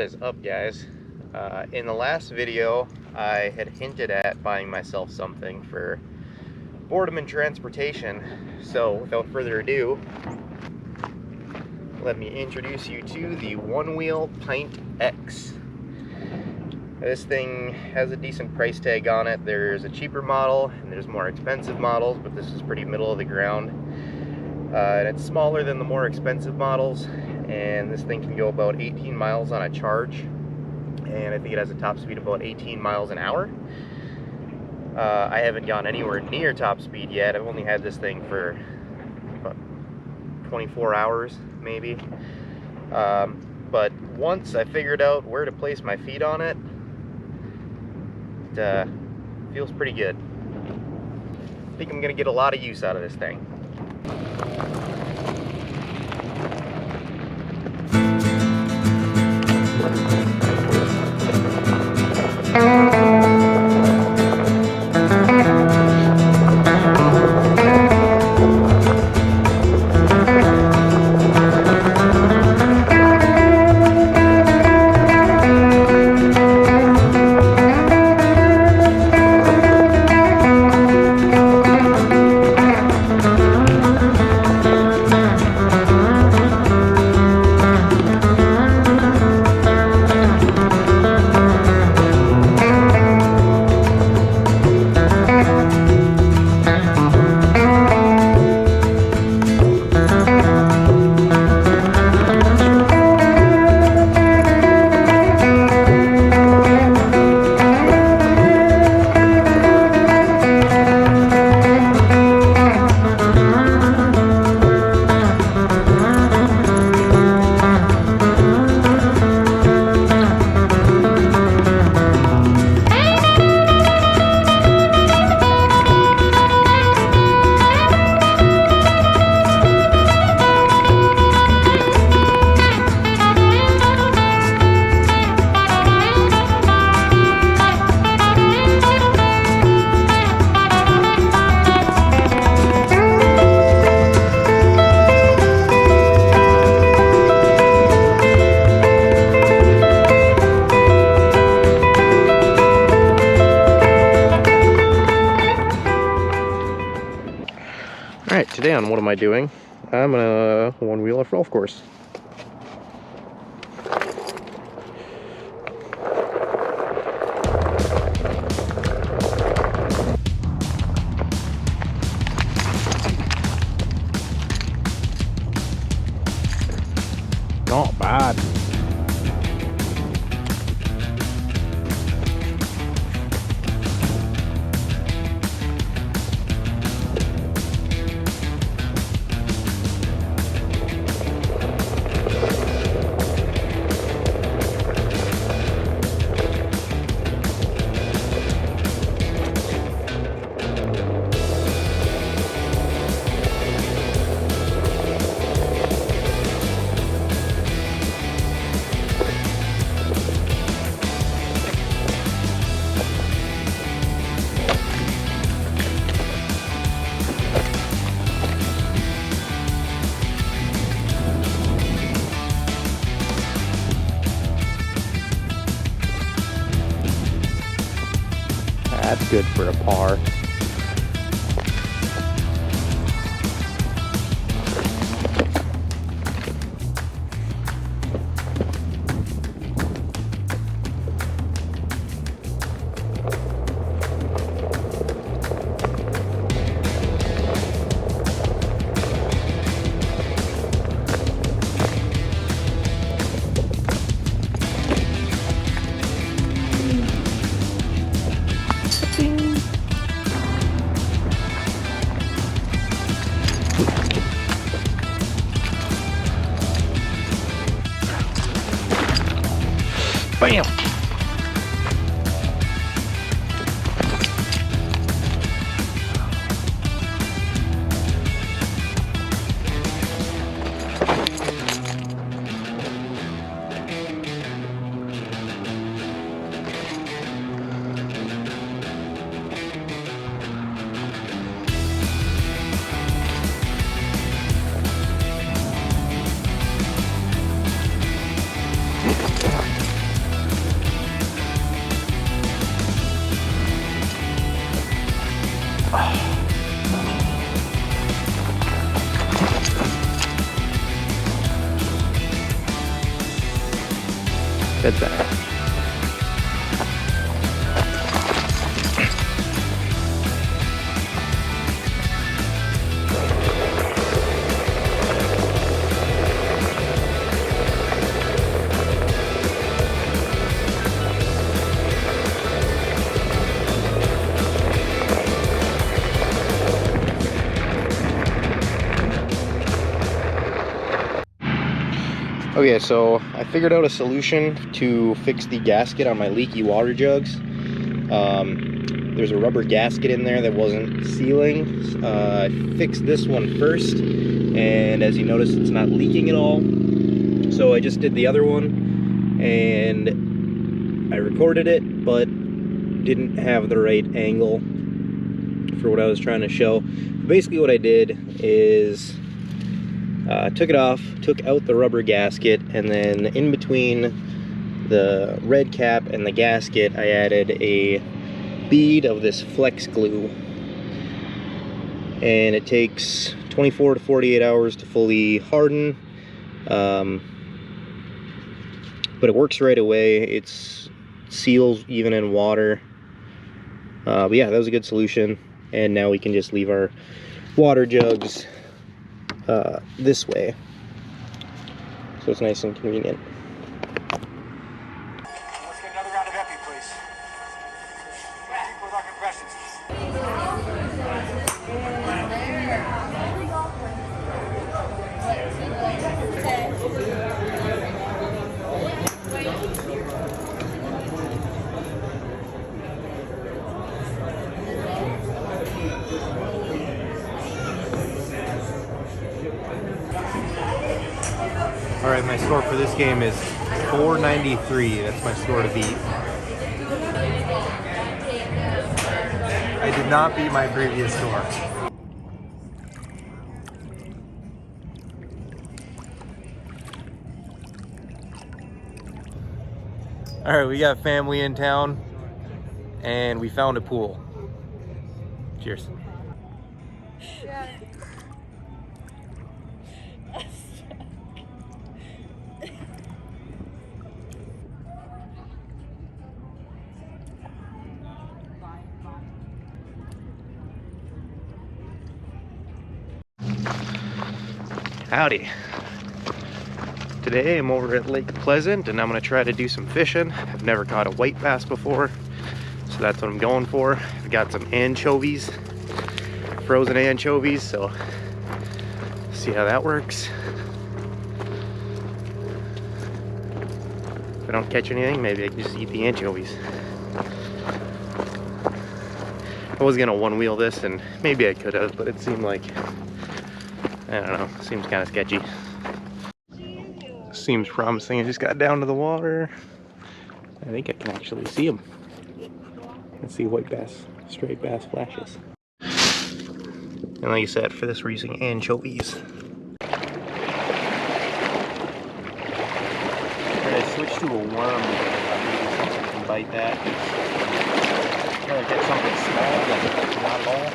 is up, guys? In the last video I had hinted at buying myself something for boredom and transportation, so without further ado, let me introduce you to the Onewheel Pint X. This thing has a decent price tag on it. There's a cheaper model and there's more expensive models, but this is pretty middle of the ground. And it's smaller than the more expensive models, and this thing can go about 18 miles on a charge, and I think it has a top speed of about 18 miles an hour. I haven't gone anywhere near top speed yet. I've only had this thing for about 24 hours maybe, but once I figured out where to place my feet on it, it feels pretty good. I think I'm gonna get a lot of use out of this thing. Alright, today on What Am I Doing? I'm gonna one-wheel a golf course. Not bad. That's good for a par. That's that. Okay, so I figured out a solution to fix the gasket on my leaky water jugs. There's a rubber gasket in there that wasn't sealing. I fixed this one first, and as you notice, it's not leaking at all. So I just did the other one, and I recorded it, but didn't have the right angle for what I was trying to show. Basically what I did is took it off, took out the rubber gasket, and then in between the red cap and the gasket I added a bead of this flex glue, and it takes 24 to 48 hours to fully harden, but it works right away. It seals even in water. But yeah, that was a good solution, and now we can just leave our water jugs this way, so it's nice and convenient. Let's get another round of epi, please. People with our compressions. All right, my score for this game is 493. That's my score to beat. I did not beat my previous score. All right, we got family in town, and we found a pool. Cheers. Howdy. Today I'm over at Lake Pleasant, and I'm gonna try to do some fishing. I've never caught a white bass before, so that's what I'm going for. I've got some anchovies, frozen anchovies, so see how that works. If I don't catch anything, maybe I can just eat the anchovies. I was gonna one wheel this, and maybe I could have, but it seemed like, I don't know, seems kind of sketchy. Seems promising. I just got down to the water. I think I can actually see them. Let's see white bass, straight bass flashes. And like I said, for this we're using anchovies. I switched to a worm because I maybe something can bite that. I'd rather get something small than not at all.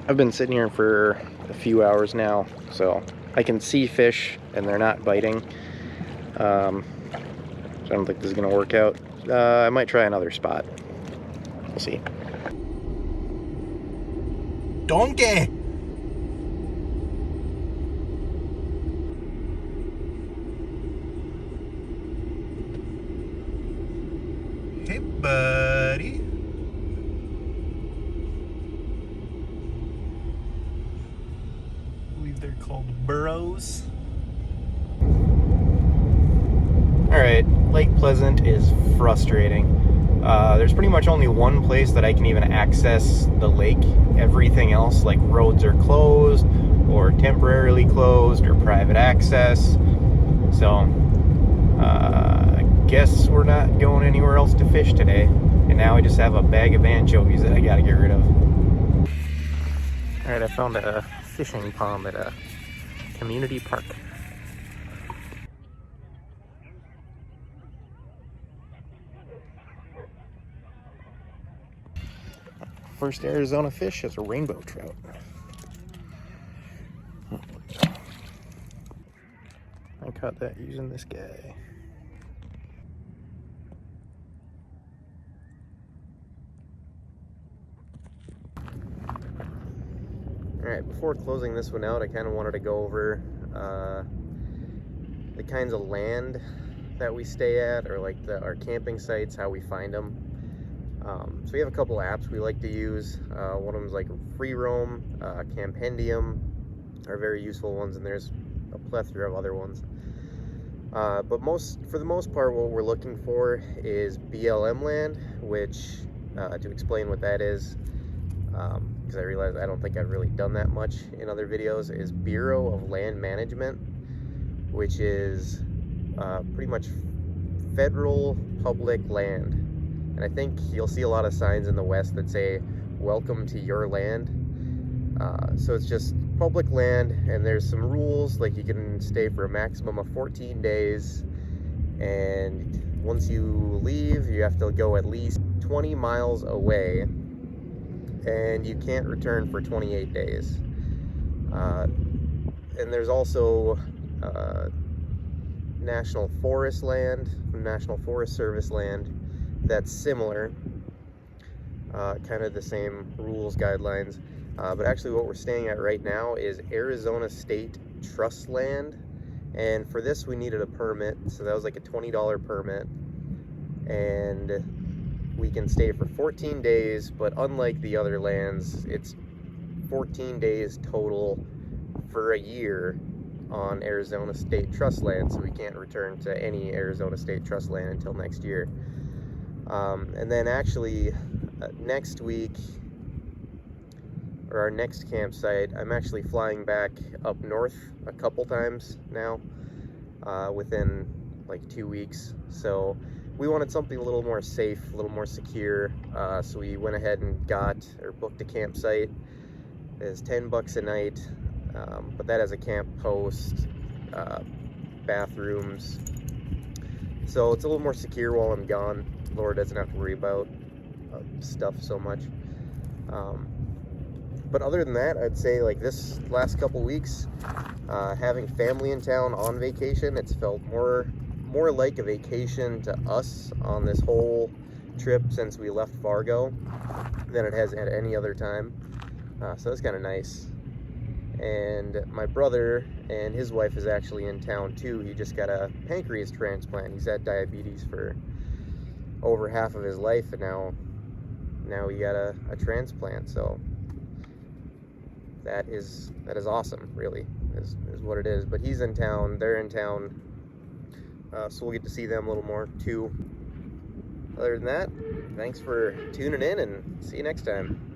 I've been sitting here for a few hours now, so I can see fish and they're not biting. So I don't think this is gonna work out. I might try another spot. We'll see. Donkey! Hey, buddy. They're called burrows. Alright, Lake Pleasant is frustrating. There's pretty much only one place that I can even access the lake. Everything else, like roads, are closed or temporarily closed or private access. So, I guess we're not going anywhere else to fish today. And now I just have a bag of anchovies that I gotta get rid of. Alright, I found a fishing pond at a community park. First Arizona fish is a rainbow trout. I caught that using this guy. Alright, before closing this one out, I kind of wanted to go over the kinds of land that we stay at, or like our camping sites, how we find them. So we have a couple apps we like to use. One of them is like Free Roam, Campendium are very useful ones, and there's a plethora of other ones. But for the most part, what we're looking for is BLM land, which, to explain what that is, because I realize I don't think I've really done that much in other videos, is Bureau of Land Management, which is pretty much federal public land. And I think you'll see a lot of signs in the West that say, "Welcome to your land." So it's just public land, and there's some rules, like you can stay for a maximum of 14 days, and once you leave, you have to go at least 20 miles away, and you can't return for 28 days. And there's also National Forest land, National Forest Service land, that's similar, kind of the same rules, guidelines. But actually what we're staying at right now is Arizona State Trust land, and for this we needed a permit, so that was like a $20 permit, and we can stay for 14 days, but unlike the other lands, it's 14 days total for a year on Arizona State Trust land, so we can't return to any Arizona State Trust land until next year. And then actually next week, or our next campsite, I'm actually flying back up north a couple times now, within like 2 weeks. So we wanted something a little more safe, a little more secure. So we went ahead and booked a campsite. It's $10 a night, but that has a camp post, bathrooms. So it's a little more secure while I'm gone. Laura doesn't have to worry about stuff so much. But other than that, I'd say like this last couple weeks, having family in town on vacation, it's felt more like a vacation to us on this whole trip since we left Fargo than it has at any other time. So that's kind of nice. And my brother and his wife is actually in town too. He just got a pancreas transplant. He's had diabetes for over half of his life, and now he got a transplant. So that is awesome, really, is what it is. But he's in town, they're in town, so we'll get to see them a little more too. Other than that, thanks for tuning in, and see you next time.